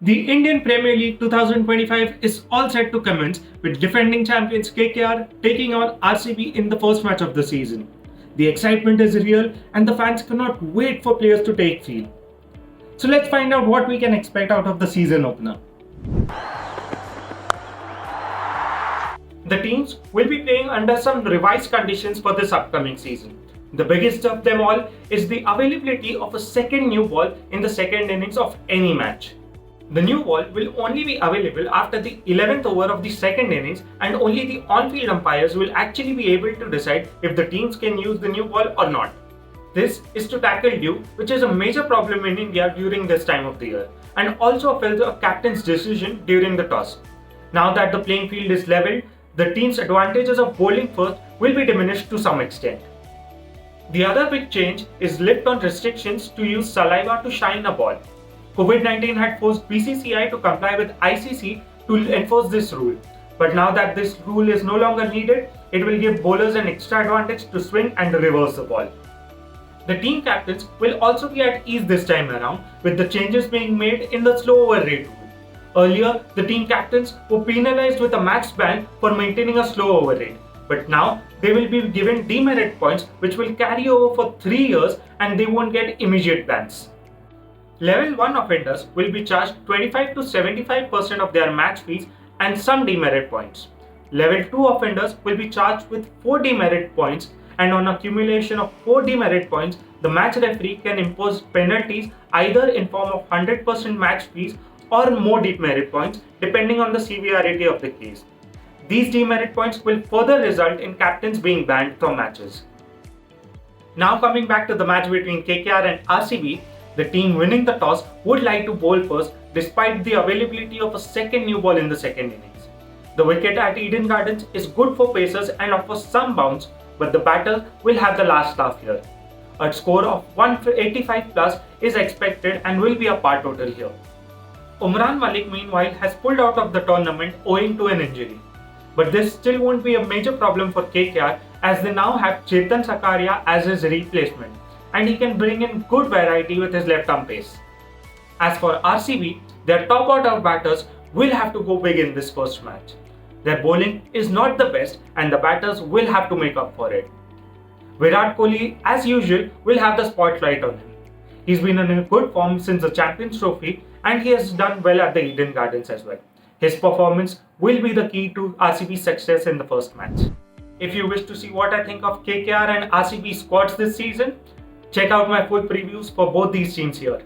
The Indian Premier League 2025 is all set to commence with defending champions KKR taking on RCB in the first match of the season. The excitement is real and the fans cannot wait for players to take field. So let's find out what we can expect out of the season opener. The teams will be playing under some revised conditions for this upcoming season. The biggest of them all is the availability of a second new ball in the second innings of any match. The new ball will only be available after the 11th over of the second innings, and only the on-field umpires will actually be able to decide if the teams can use the new ball or not. This is to tackle dew, which is a major problem in India during this time of the year, and also affects a captain's decision during the toss. Now that the playing field is leveled, the team's advantages of bowling first will be diminished to some extent. The other big change is lift on restrictions to use saliva to shine a ball. COVID-19 had forced BCCI to comply with ICC to enforce this rule. But now that this rule is no longer needed, it will give bowlers an extra advantage to swing and reverse the ball. The team captains will also be at ease this time around, with the changes being made in the slow over rate rule. Earlier, the team captains were penalized with a match ban for maintaining a slow over rate. But now, they will be given demerit points which will carry over for 3 years and they won't get immediate bans. Level 1 offenders will be charged 25 to 75% of their match fees and some demerit points. Level 2 offenders will be charged with 4 demerit points, and on accumulation of 4 demerit points, the match referee can impose penalties either in form of 100% match fees or more demerit points depending on the severity of the case. These demerit points will further result in captains being banned from matches. Now coming back to the match between KKR and RCB, the team winning the toss would like to bowl first despite the availability of a second new ball in the second innings. The wicket at Eden Gardens is good for pacers and offers some bounce, but the batters will have the last laugh here. A score of 185 plus is expected and will be a par total here. Umran Malik meanwhile has pulled out of the tournament owing to an injury. But this still won't be a major problem for KKR as they now have Chetan Sakaria as his replacement, and he can bring in good variety with his left arm pace. As for RCB, their top order batters will have to go big in this first match. Their bowling is not the best and the batters will have to make up for it. Virat Kohli, as usual, will have the spotlight on him. He's been in a good form since the Champions Trophy and he has done well at the Eden Gardens as well. His performance will be the key to RCB's success in the first match. If you wish to see what I think of KKR and RCB squads this season, check out my full previews for both these teams here.